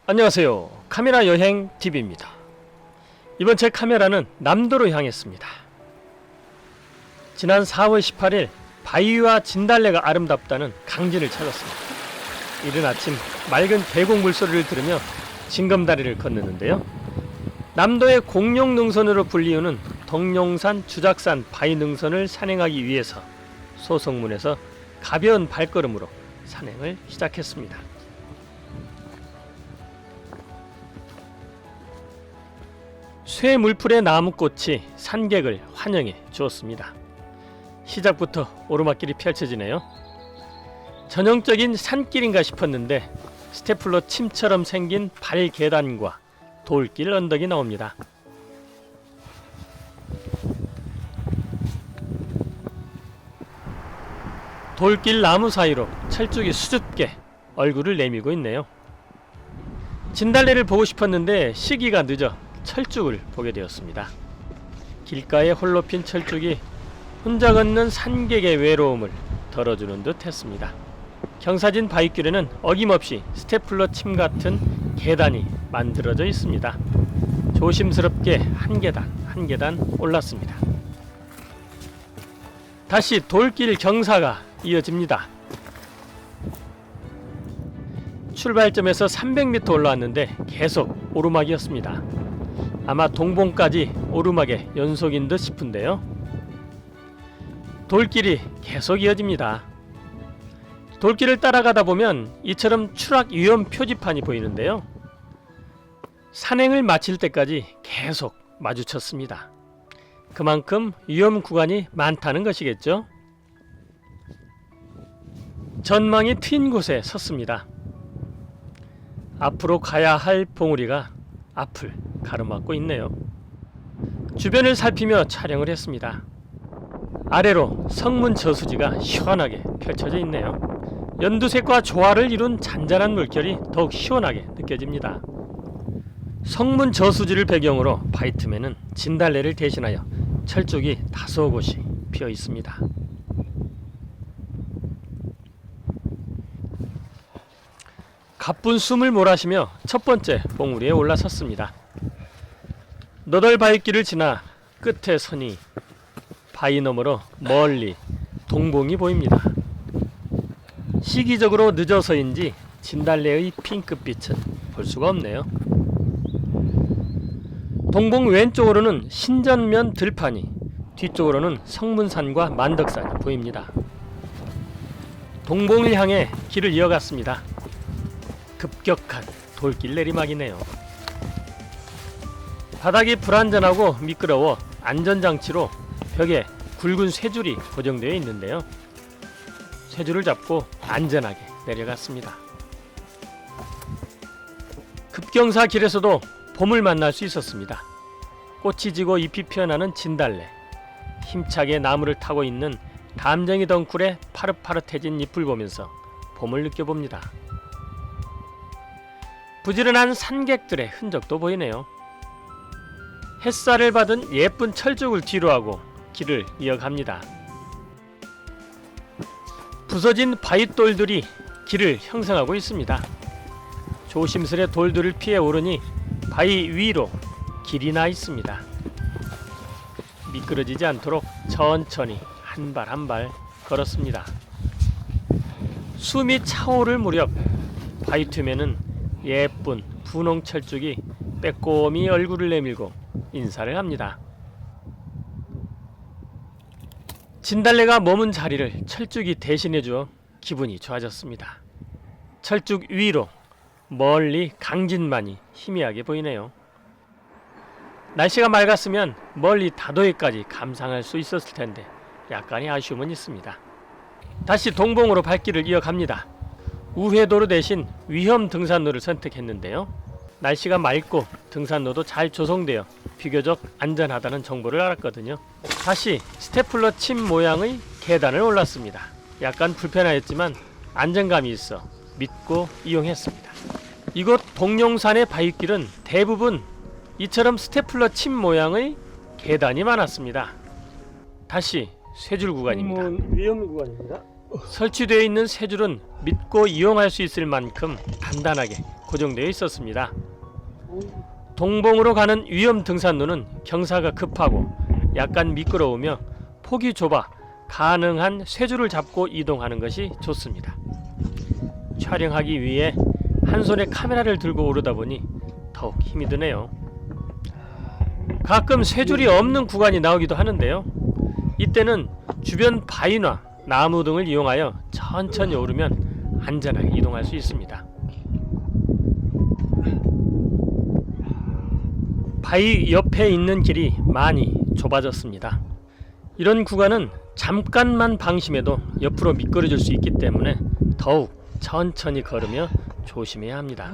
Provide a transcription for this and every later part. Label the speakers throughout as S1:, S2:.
S1: 안녕하세요. 카메라 여행 TV입니다. 이번 제 카메라는 남도로 향했습니다. 지난 4월 18일 바위와 진달래가 아름답다는 강진을 찾았습니다. 이른 아침 맑은 계곡 물소리를 들으며 징검다리를 건너는데요. 남도의 공룡 능선으로 불리우는 덕룡산 주작산 바위 능선을 산행하기 위해서 소성문에서 가벼운 발걸음으로 산행을 시작했습니다. 쇠물풀의 나무꽃이 산객을 환영해 주었습니다. 시작부터 오르막길이 펼쳐지네요. 전형적인 산길인가 싶었는데 스테플러 침처럼 생긴 발계단과 돌길 언덕이 나옵니다. 돌길 나무 사이로 철쭉이 수줍게 얼굴을 내밀고 있네요. 진달래를 보고 싶었는데 시기가 늦어 철쭉을 보게 되었습니다. 길가에 홀로 핀 철쭉이 혼자 걷는 산객의 외로움을 덜어주는 듯 했습니다. 경사진 바위길에는 어김없이 스테플러 침 같은 계단이 만들어져 있습니다. 조심스럽게 한 계단 한 계단 올랐습니다. 다시 돌길 경사가 이어집니다. 출발점에서 300m 올라왔는데 계속 오르막이었습니다. 아마 동봉까지 오르막의 연속인 듯 싶은데요. 돌길이 계속 이어집니다. 돌길을 따라가다 보면 이처럼 추락 위험 표지판이 보이는데요. 산행을 마칠 때까지 계속 마주쳤습니다. 그만큼 위험 구간이 많다는 것이겠죠. 전망이 트인 곳에 섰습니다. 앞으로 가야 할 봉우리가 앞을 가로막고 있네요. 주변을 살피며 촬영을 했습니다. 아래로 성문 저수지가 시원하게 펼쳐져 있네요. 연두색과 조화를 이룬 잔잔한 물결이 더욱 시원하게 느껴집니다. 성문 저수지를 배경으로 바위 틈에는 진달래를 대신하여 철쭉이 다소 곳이 피어 있습니다. 가쁜 숨을 몰아쉬며 첫 번째 봉우리에 올라섰습니다. 너덜 바위길을 지나 끝에 서니 바위 너머로 멀리 동봉이 보입니다. 시기적으로 늦어서인지 진달래의 핑크빛은 볼 수가 없네요. 동봉 왼쪽으로는 신전면 들판이, 뒤쪽으로는 성문산과 만덕산이 보입니다. 동봉을 향해 길을 이어갔습니다. 급격한 돌길 내리막이네요. 바닥이 불안전하고 미끄러워 안전장치로 벽에 굵은 쇠줄이 고정되어 있는데요. 쇠줄을 잡고 안전하게 내려갔습니다. 급경사 길에서도 봄을 만날 수 있었습니다. 꽃이 지고 잎이 피어나는 진달래, 힘차게 나무를 타고 있는 담쟁이 덩굴의 파릇파릇해진 잎을 보면서 봄을 느껴봅니다. 부지런한 산객들의 흔적도 보이네요. 햇살을 받은 예쁜 철쭉을 뒤로하고 길을 이어갑니다. 부서진 바윗돌들이 길을 형성하고 있습니다. 조심스레 돌들을 피해 오르니 바위 위로 길이 나 있습니다. 미끄러지지 않도록 천천히 한 발 한 발 걸었습니다. 숨이 차오를 무렵 바위 틈에는 예쁜 분홍 철쭉이 빼꼼히 얼굴을 내밀고 인사를 합니다. 진달래가 머문 자리를 철쭉이 대신해 주어 기분이 좋아졌습니다. 철쭉 위로 멀리 강진만이 희미하게 보이네요. 날씨가 맑았으면 멀리 다도해까지 감상할 수 있었을 텐데 약간의 아쉬움은 있습니다. 다시 동봉으로 발길을 이어갑니다. 우회도로 대신 위험 등산로를 선택했는데요. 날씨가 맑고 등산로도 잘 조성되어 비교적 안전하다는 정보를 알았거든요. 다시 스테플러 침 모양의 계단을 올랐습니다. 약간 불편하였지만 안정감이 있어 믿고 이용했습니다. 이곳 동룡산의 바위길은 대부분 이처럼 스테플러 침 모양의 계단이 많았습니다. 다시 쇠줄 구간입니다.
S2: 위험 구간입니다.
S1: 설치되어 있는 쇠줄은 믿고 이용할 수 있을 만큼 단단하게 고정되어 있었습니다. 동봉으로 가는 위험 등산로는 경사가 급하고 약간 미끄러우며 폭이 좁아 가능한 쇠줄을 잡고 이동하는 것이 좋습니다. 촬영하기 위해 한 손에 카메라를 들고 오르다 보니 더욱 힘이 드네요. 가끔 쇠줄이 없는 구간이 나오기도 하는데요. 이때는 주변 바위나 나무 등을 이용하여 천천히 오르면 안전하게 이동할 수 있습니다. 바위 옆에 있는 길이 많이 좁아졌습니다. 이런 구간은 잠깐만 방심해도 옆으로 미끄러질 수 있기 때문에 더욱 천천히 걸으며 조심해야 합니다.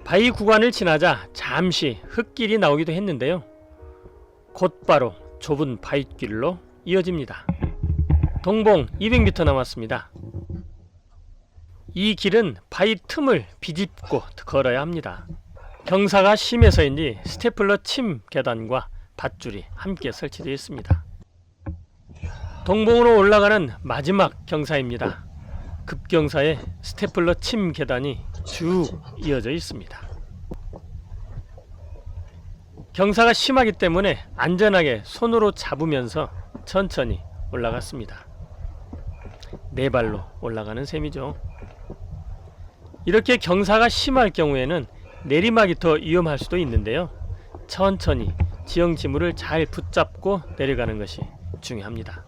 S1: 바위 구간을 지나자 잠시 흙길이 나오기도 했는데요. 곧바로 좁은 바위길로 이어집니다. 동봉 200m 남았습니다. 이 길은 바위 틈을 비집고 걸어야 합니다. 경사가 심해서인지 스테플러 침 계단과 밧줄이 함께 설치되어 있습니다. 동봉으로 올라가는 마지막 경사입니다. 급경사에 스테플러 침 계단이 쭉 이어져 있습니다. 경사가 심하기 때문에 안전하게 손으로 잡으면서 천천히 올라갔습니다. 네 발로 올라가는 셈이죠. 이렇게 경사가 심할 경우에는 내리막이 더 위험할 수도 있는데요. 천천히 지형지물을 잘 붙잡고 내려가는 것이 중요합니다.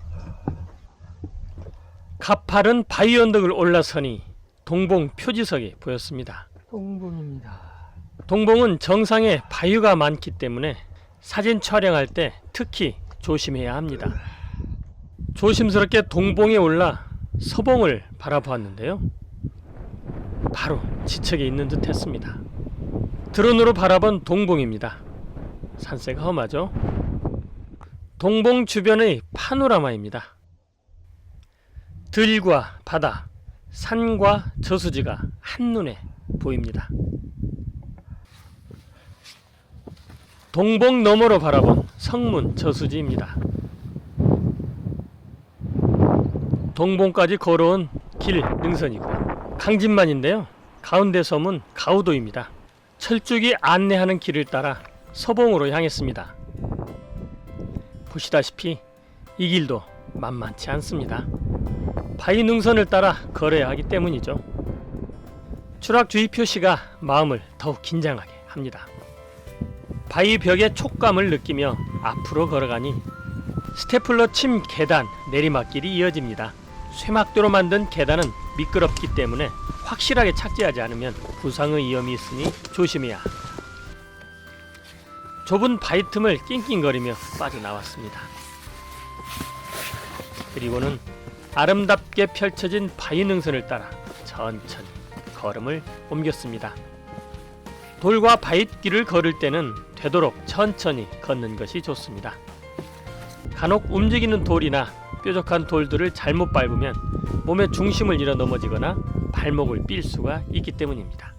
S1: 가파른 바위 언덕을 올라서니 동봉 표지석이 보였습니다.
S2: 동봉입니다.
S1: 동봉은 정상에 바위가 많기 때문에 사진 촬영할 때 특히 조심해야 합니다. 조심스럽게 동봉에 올라 서봉을 바라보았는데요. 바로 지척에 있는 듯 했습니다. 드론으로 바라본 동봉입니다. 산세가 험하죠. 동봉 주변의 파노라마입니다. 들과 바다, 산과 저수지가 한눈에 보입니다. 동봉 너머로 바라본 성문 저수지입니다. 동봉까지 걸어온 길 능선이고요. 강진만인데요. 가운데 섬은 가우도입니다. 철쭉이 안내하는 길을 따라 서봉으로 향했습니다. 보시다시피 이 길도 만만치 않습니다. 바위 능선을 따라 걸어야 하기 때문이죠. 추락주의 표시가 마음을 더욱 긴장하게 합니다. 바위 벽의 촉감을 느끼며 앞으로 걸어가니 스테플러 침 계단 내리막길이 이어집니다. 쇠막도로 만든 계단은 미끄럽기 때문에 확실하게 착지하지 않으면 부상의 위험이 있으니 조심해야 합니다. 좁은 바위 틈을 낑낑거리며 빠져나왔습니다. 그리고는 아름답게 펼쳐진 바위 능선을 따라 천천히 걸음을 옮겼습니다. 돌과 바위길을 걸을 때는 되도록 천천히 걷는 것이 좋습니다. 간혹 움직이는 돌이나 뾰족한 돌들을 잘못 밟으면 몸의 중심을 잃어 넘어지거나 발목을 삘 수가 있기 때문입니다.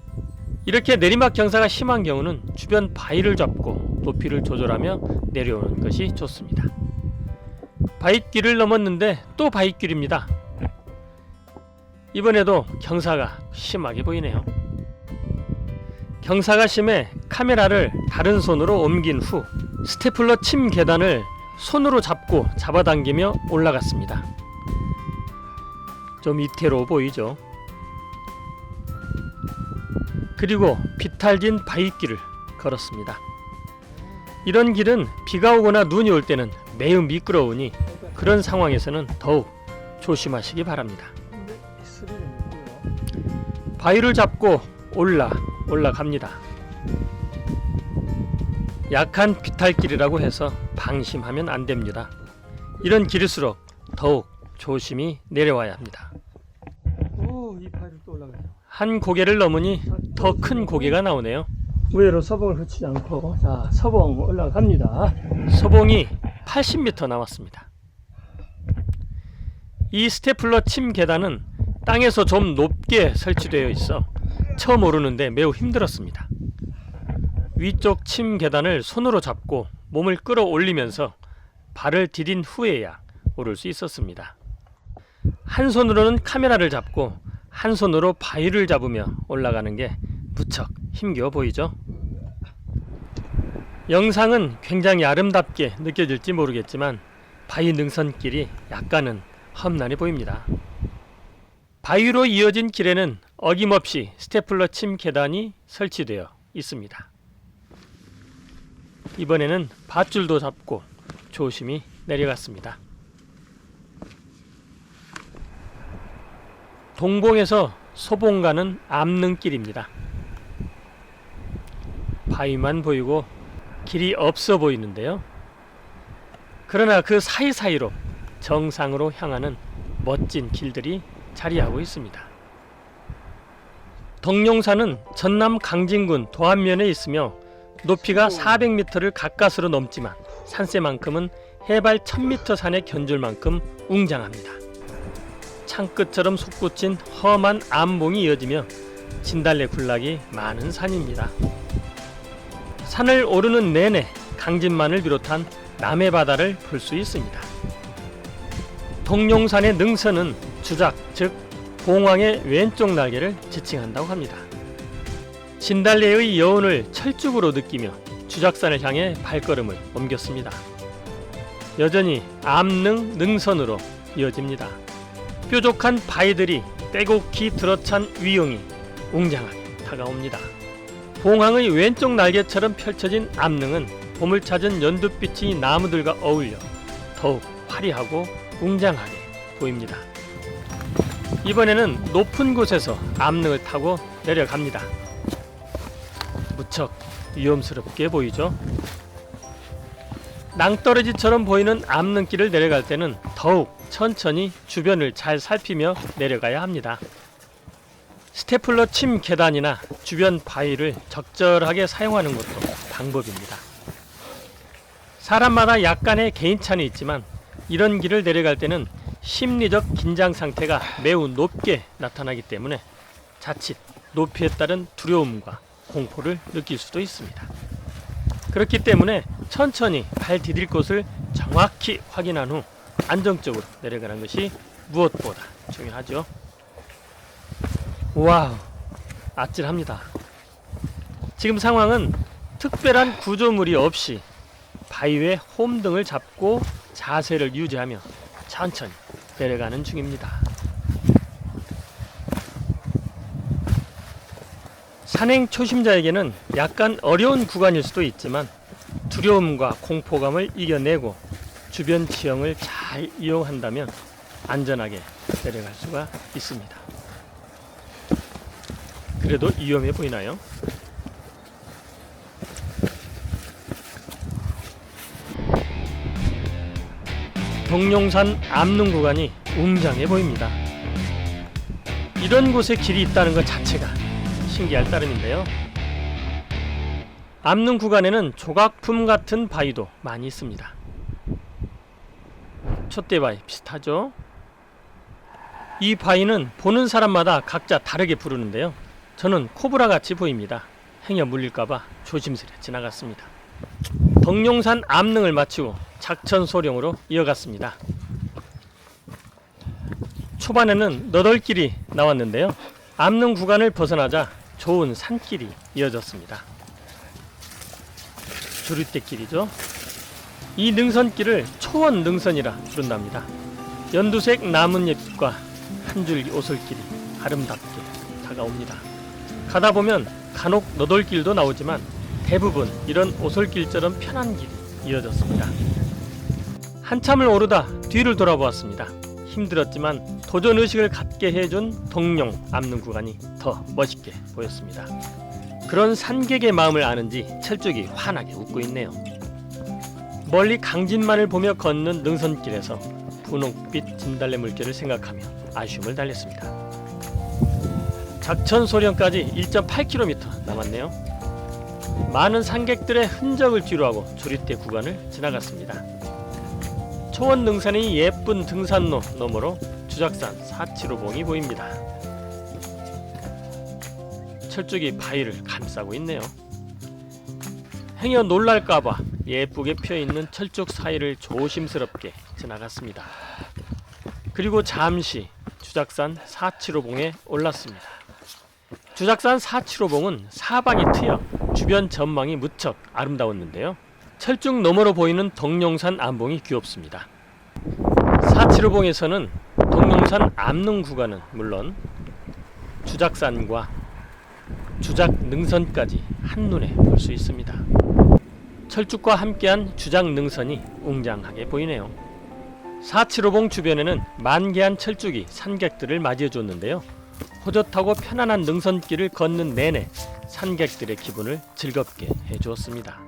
S1: 이렇게 내리막 경사가 심한 경우는 주변 바위를 잡고 높이를 조절하며 내려오는 것이 좋습니다. 바위길을 넘었는데 또 바위길입니다. 이번에도 경사가 심하게 보이네요. 경사가 심해 카메라를 다른 손으로 옮긴 후 스테플러 침 계단을 손으로 잡고 잡아당기며 올라갔습니다. 좀 이태로워 보이죠? 그리고 비탈진 바위길을 걸었습니다. 이런 길은 비가 오거나 눈이 올 때는 매우 미끄러우니 그런 상황에서는 더욱 조심하시기 바랍니다. 바위를 잡고 올라갑니다. 약한 비탈길이라고 해서 방심하면 안 됩니다. 이런 길일수록 더욱 조심히 내려와야 합니다.
S2: 이 바위를 또 올라가요.
S1: 한 고개를 넘으니 더 큰 고개가 나오네요.
S2: 우회로 서봉을 거치지 않고 자 서봉 올라갑니다.
S1: 서봉이 80m 남았습니다. 이 스테플러 침 계단은 땅에서 좀 높게 설치되어 있어 처음 오르는데 매우 힘들었습니다. 위쪽 침 계단을 손으로 잡고 몸을 끌어올리면서 발을 디딘 후에야 오를 수 있었습니다. 한 손으로는 카메라를 잡고 한 손으로 바위를 잡으며 올라가는 게 무척 힘겨워 보이죠? 영상은 굉장히 아름답게 느껴질지 모르겠지만 바위 능선길이 약간은 험난해 보입니다. 바위로 이어진 길에는 어김없이 스테플러 침 계단이 설치되어 있습니다. 이번에는 밧줄도 잡고 조심히 내려갔습니다. 동봉에서 소봉 가는 암릉길입니다. 바위만 보이고 길이 없어 보이는데요. 그러나 그 사이사이로 정상으로 향하는 멋진 길들이 자리하고 있습니다. 덕룡산은 전남 강진군 도안면에 있으며 높이가 400m를 가까스로 넘지만 산세만큼은 해발 1000m 산에 견줄 만큼 웅장합니다. 창끝처럼 솟구친 험한 암봉이 이어지며 진달래 군락이 많은 산입니다. 산을 오르는 내내 강진만을 비롯한 남해 바다를 볼 수 있습니다. 덕룡산의 능선은 주작, 즉 봉황의 왼쪽 날개를 지칭한다고 합니다. 진달래의 여운을 철쭉으로 느끼며 주작산을 향해 발걸음을 옮겼습니다. 여전히 암릉 능선으로 이어집니다. 뾰족한 바위들이 빼곡히 들어찬 위용이 웅장하게 다가옵니다. 봉황의 왼쪽 날개처럼 펼쳐진 암릉은 봄을 찾은 연두빛이 나무들과 어울려 더욱 화려하고 웅장하게 보입니다. 이번에는 높은 곳에서 암릉을 타고 내려갑니다. 무척 위험스럽게 보이죠? 낭떠러지처럼 보이는 암릉길을 내려갈 때는 더욱 천천히 주변을 잘 살피며 내려가야 합니다. 스테플러 침 계단이나 주변 바위를 적절하게 사용하는 것도 방법입니다. 사람마다 약간의 개인차는 있지만 이런 길을 내려갈 때는 심리적 긴장 상태가 매우 높게 나타나기 때문에 자칫 높이에 따른 두려움과 공포를 느낄 수도 있습니다. 그렇기 때문에 천천히 발 디딜 곳을 정확히 확인한 후 안정적으로 내려가는 것이 무엇보다 중요하죠. 와우, 아찔합니다. 지금 상황은 특별한 구조물이 없이 바위에 홈등을 잡고 자세를 유지하며 천천히 내려가는 중입니다. 산행 초심자에게는 약간 어려운 구간일 수도 있지만 두려움과 공포감을 이겨내고 주변 지형을 잘 이용한다면 안전하게 내려갈 수가 있습니다. 그래도 위험해 보이나요? 덕룡산 암릉 구간이 웅장해 보입니다. 이런 곳에 길이 있다는 것 자체가 신기할 따름인데요. 암릉 구간에는 조각품 같은 바위도 많이 있습니다. 촛대바위 비슷하죠? 이 바위는 보는 사람마다 각자 다르게 부르는데요. 저는 코브라 같이 보입니다. 행여 물릴까봐 조심스레 지나갔습니다. 덕룡산 암릉을 마치고 작천소령으로 이어갔습니다. 초반에는 너덜길이 나왔는데요. 암릉 구간을 벗어나자 좋은 산길이 이어졌습니다. 조류대길이죠. 이 능선길을 초원 능선이라 부른답니다. 연두색 나뭇잎과 한 줄기 오솔길이 아름답게 다가옵니다. 가다 보면 간혹 너덜길도 나오지만 대부분 이런 오솔길처럼 편한 길이 이어졌습니다. 한참을 오르다 뒤를 돌아보았습니다. 힘들었지만 도전의식을 갖게 해준 덕룡 암릉 구간이 더 멋있게 보였습니다. 그런 산객의 마음을 아는지 철쭉이 환하게 웃고 있네요. 멀리 강진만을 보며 걷는 능선길에서 분홍빛 진달래 물결을 생각하며 아쉬움을 달랬습니다. 작천소령까지 1.8km 남았네요. 많은 산객들의 흔적을 뒤로하고 조리대 구간을 지나갔습니다. 초원 능선의 예쁜 등산로 너머로 주작산 475봉이 보입니다. 철쭉이 바위를 감싸고 있네요. 행여 놀랄까봐 예쁘게 펴있는 철쭉 사이를 조심스럽게 지나갔습니다. 그리고 잠시 주작산 475봉에 올랐습니다. 주작산 475봉은 사방이 트여 주변 전망이 무척 아름다웠는데요. 철쭉 너머로 보이는 덕룡산 암봉이 귀엽습니다. 475봉에서는 덕룡산 암릉 구간은 물론 주작산과 주작능선까지 한눈에 볼 수 있습니다. 철쭉과 함께한 주작능선이 웅장하게 보이네요. 475봉 주변에는 만개한 철쭉이 산객들을 맞이해줬는데요. 호젓하고 편안한 능선길을 걷는 내내 산객들의 기분을 즐겁게 해주었습니다.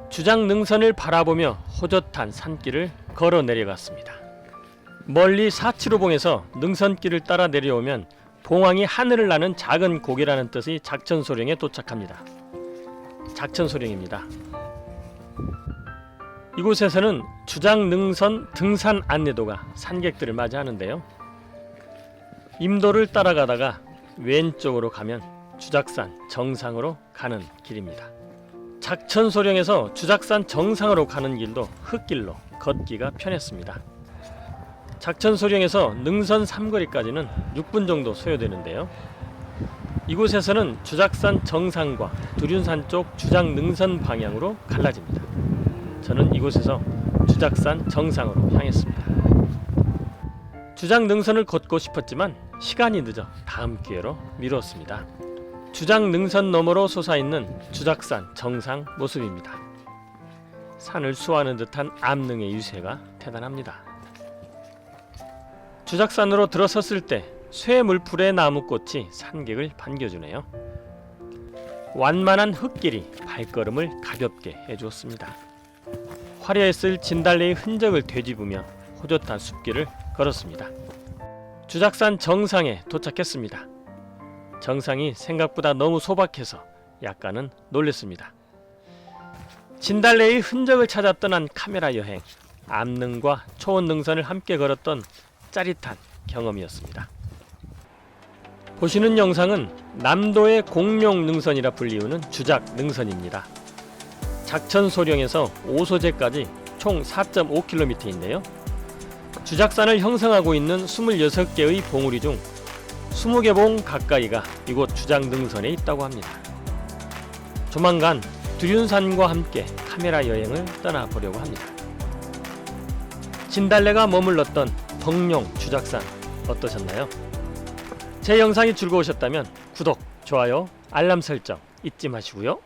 S1: 주작능선을 바라보며 호젓한 산길을 걸어 내려갔습니다. 멀리 475봉에서 능선길을 따라 내려오면 봉황이 하늘을 나는 작은 고개라는 뜻의 작천소령에 도착합니다. 작천소령입니다. 이곳에서는 주작능선 등산 안내도가 산객들을 맞이하는데요. 임도를 따라가다가 왼쪽으로 가면 주작산 정상으로 가는 길입니다. 작천소령에서 주작산 정상으로 가는 길도 흙길로 걷기가 편했습니다. 작천소령에서 능선 삼거리까지는 6분 정도 소요되는데요. 이곳에서는 주작산 정상과 두륜산 쪽 주작능선 방향으로 갈라집니다. 저는 이곳에서 주작산 정상으로 향했습니다. 주작능선을 걷고 싶었지만 시간이 늦어 다음 기회로 미루었습니다. 주작능선 너머로 솟아있는 주작산 정상 모습입니다. 산을 수호하는 듯한 암릉의 유세가 대단합니다. 주작산으로 들어섰을 때 쇠물풀의 나무꽃이 산객을 반겨주네요. 완만한 흙길이 발걸음을 가볍게 해주었습니다. 화려했을 진달래의 흔적을 되짚으며 호젓한 숲길을 걸었습니다. 주작산 정상에 도착했습니다. 정상이 생각보다 너무 소박해서 약간은 놀랐습니다. 진달래의 흔적을 찾아 떠난 카메라 여행, 암릉과 초원능선을 함께 걸었던 짜릿한 경험이었습니다. 보시는 영상은 남도의 공룡능선이라 불리우는 주작능선입니다. 작천소령에서 오소제까지 총 4.5km인데요. 주작산을 형성하고 있는 26개의 봉우리 중 20개 봉 가까이가 이곳 주작능선에 있다고 합니다. 조만간 두륜산과 함께 카메라 여행을 떠나보려고 합니다. 진달래가 머물렀던 덕룡 주작산 어떠셨나요? 제 영상이 즐거우셨다면 구독, 좋아요, 알람 설정 잊지 마시고요.